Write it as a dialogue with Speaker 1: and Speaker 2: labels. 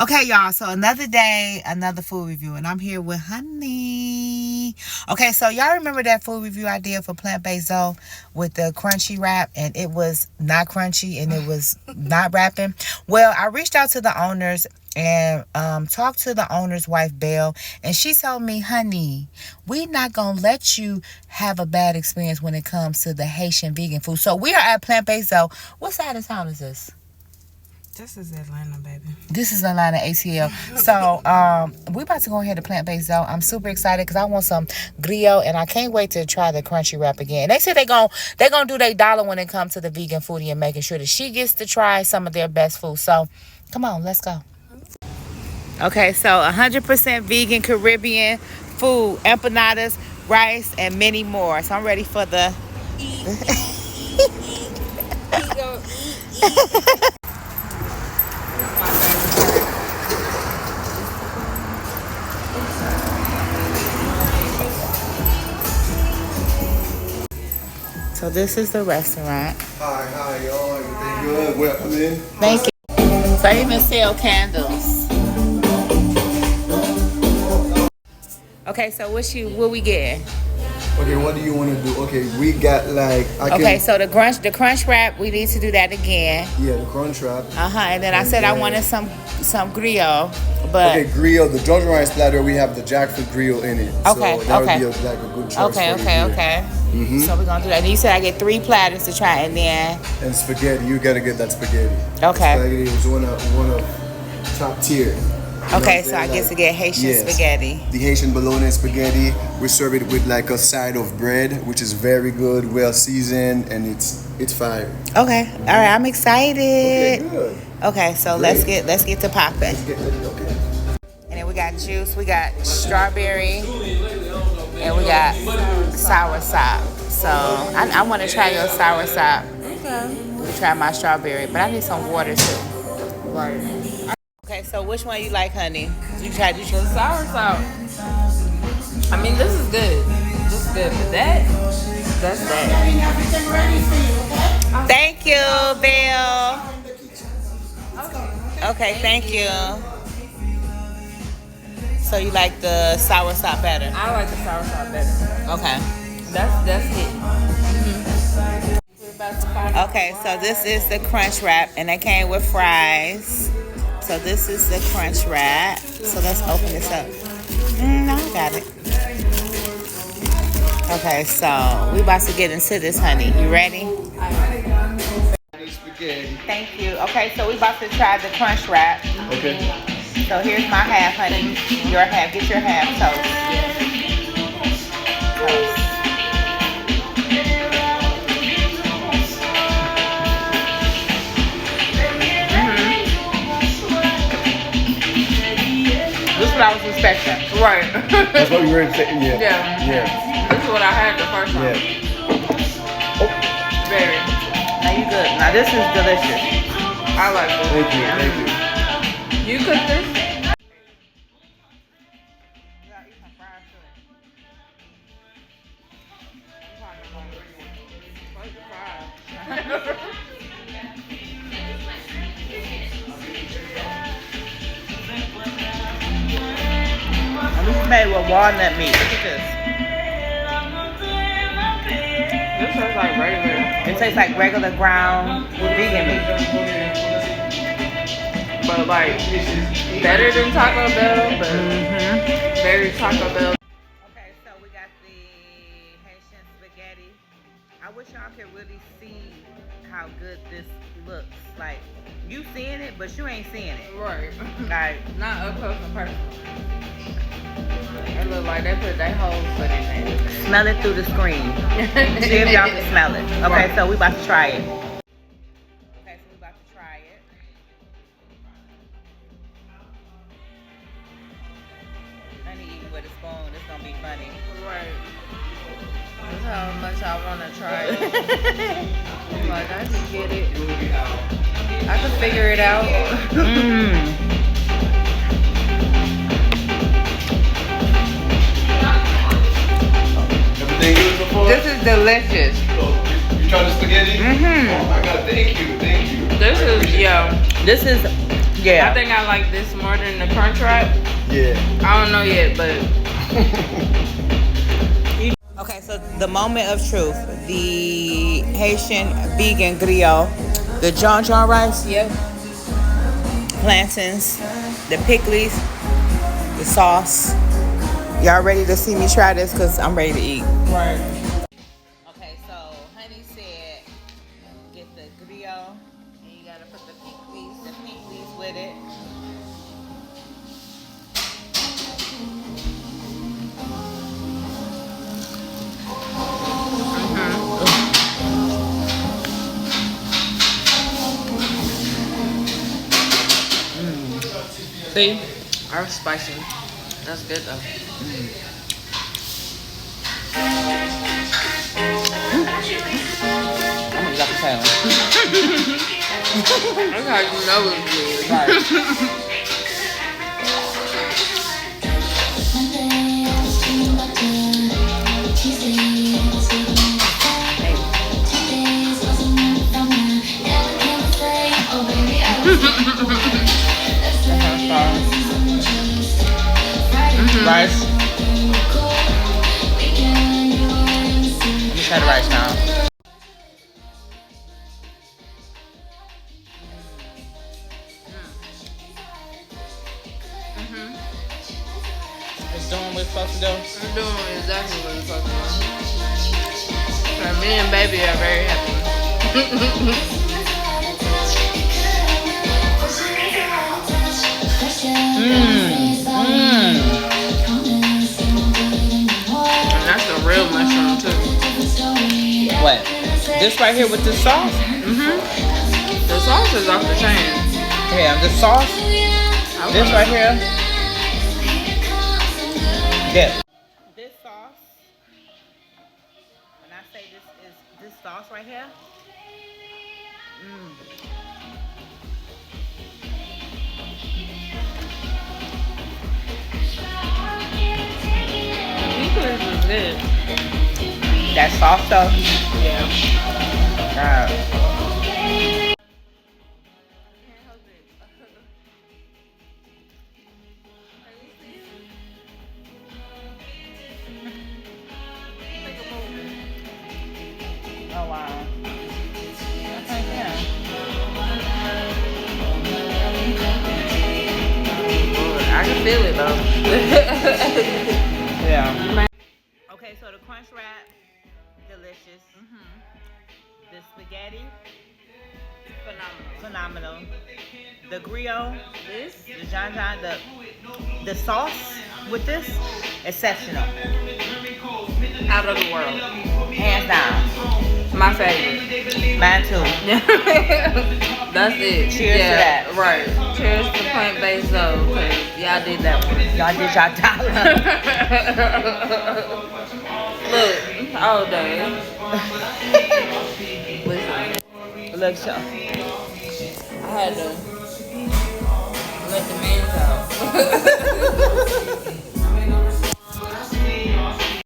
Speaker 1: Okay, y'all, so another day, another food review, and I'm here with Honey. Okay, so y'all remember that food review I did for Plantbased Zo with the crunchy wrap, and it was not crunchy and it was not wrapping? Well, I reached out to the owners and talked to the owner's wife, Belle, and she told me, Honey, we not gonna let you have a bad experience when it comes to the Haitian vegan food. So we are at Plantbased Zo. What side of town is this?
Speaker 2: This is Atlanta, baby.
Speaker 1: This is Atlanta ATL. So we about to go ahead to Plantbased Zo. I'm super excited because I want some griot, and I can't wait to try the crunchy wrap again. They said they gonna do their dollar when it comes to the vegan foodie and making sure that she gets to try some of their best food. So come on, let's go. Okay, so 100% vegan Caribbean food, empanadas, rice, and many more. So I'm ready for the So this is the restaurant.
Speaker 3: Hi, y'all. Everything good? Welcome in.
Speaker 1: Thank you. So I even sell candles. Okay, so what we getting?
Speaker 3: Okay, what do you want to do? Okay, we got like.
Speaker 1: Okay, so the crunch wrap, we need to do that again.
Speaker 3: Yeah, the crunch wrap.
Speaker 1: And then I said I wanted some griot, but
Speaker 3: okay, griot. The Georgia rice platter, we have the jackfruit griot in it.
Speaker 1: Okay,
Speaker 3: so that
Speaker 1: okay.
Speaker 3: would be like a good choice.
Speaker 1: Okay. So we're gonna do that. And you said I get 3 platters to try, and then
Speaker 3: and spaghetti. You gotta get that spaghetti.
Speaker 1: Okay.
Speaker 3: Spaghetti is one of top tier.
Speaker 1: Okay, so I get to get Haitian spaghetti.
Speaker 3: The Haitian bologna spaghetti. We serve it with like a side of bread, which is very good, well seasoned, and it's fire.
Speaker 1: Okay, all right, I'm excited.
Speaker 3: Okay, good.
Speaker 1: Okay, so let's get to popping.
Speaker 3: Let's get ready. Okay.
Speaker 1: And then we got juice, we got strawberry, and we got sour sop. So I want to try your sour sop.
Speaker 2: Okay.
Speaker 1: We try my strawberry, but I need some water too.
Speaker 2: Right.
Speaker 1: Okay, so which one you like, Honey? You tried
Speaker 2: The sour salt. I mean, this is good. This is good, but that's that.
Speaker 1: Thank you, Bill. Okay, thank you. So you like the sour sop better?
Speaker 2: I like the sour salt better.
Speaker 1: Okay.
Speaker 2: That's it.
Speaker 1: Okay, so this is the crunch wrap, and it came with fries. So this is the crunch wrap. So let's open this up. No, I got it. Okay, so we about to get into this, Honey. You ready?
Speaker 3: Spaghetti.
Speaker 1: Thank you. Okay, so we about to try the crunch wrap.
Speaker 3: Okay.
Speaker 1: So here's my half, Honey. Your half. Get your half toast. Toast. This is what I was expecting.
Speaker 2: Right.
Speaker 3: That's what we were saying. Yeah.
Speaker 2: Yeah. This is what I had the first time. Very.
Speaker 1: Now you good. Now this is delicious.
Speaker 2: I like this.
Speaker 3: Thank you.
Speaker 2: You cooked this?
Speaker 1: This is made with walnut meat. Look at this.
Speaker 2: This tastes like regular.
Speaker 1: It tastes like regular ground vegan meat.
Speaker 2: But like better than Taco Bell, but very Taco Bell.
Speaker 1: Okay, so we got the Haitian spaghetti. I wish y'all could really see how good this looks. Like, you seeing it, but you ain't seeing it.
Speaker 2: Right.
Speaker 1: Like,
Speaker 2: Not up close and personal. It look like they put their whole foot in there.
Speaker 1: smell it through the screen. See if y'all can smell it. Okay, so we about to try it. Okay, so we about to try it. Honey eating with a spoon. It's gonna be funny.
Speaker 2: Right. That's how much I want to try it. I'm like, I can get it. I can figure it out.
Speaker 3: Everything good before?
Speaker 2: This is delicious.
Speaker 3: You tried the spaghetti? Oh my God! Thank you.
Speaker 2: This is,
Speaker 1: This is Yeah.
Speaker 2: I think I like this more than the crunch wrap.
Speaker 3: Yeah.
Speaker 2: I don't know yet, but
Speaker 1: Okay, so the moment of truth, the Haitian vegan griot, the John John rice,
Speaker 2: yep.
Speaker 1: plantains, the pickles, the sauce. Y'all ready to see me try this? Because I'm ready to eat.
Speaker 2: Right.
Speaker 1: Okay, so Honey said get the griot and you gotta put the pickles with it.
Speaker 2: See? Are spicy. That's good though.
Speaker 1: I'm gonna just tell.
Speaker 2: That's how you know it's good.
Speaker 1: Right. Rice. Let me try the rice now. It's doing what it's supposed to do.
Speaker 2: I'm doing exactly what you're supposed to do. So me and baby are very happy. And that's the real mushroom too.
Speaker 1: What? This right here with the sauce?
Speaker 2: The sauce is off the chain.
Speaker 1: Yeah, the sauce. This right here. Dip. This sauce. When I say this sauce right here.
Speaker 2: Pickles is good.
Speaker 1: That sauce though.
Speaker 2: Yeah.
Speaker 1: Oh wow.
Speaker 2: I can feel it though.
Speaker 1: Yeah. Okay, so the crunch wrap, delicious. The spaghetti, phenomenal. The griot, the John John, the sauce with this, exceptional.
Speaker 2: Out of the world.
Speaker 1: Hands down.
Speaker 2: My favorite.
Speaker 1: Mine too.
Speaker 2: That's it.
Speaker 1: Cheers to that.
Speaker 2: Right. Cheers to Plantbased Zo, because y'all did that one.
Speaker 1: Y'all did y'all dollar.
Speaker 2: Look, all day. Listen,
Speaker 1: Look, so.
Speaker 2: I had to let the man out.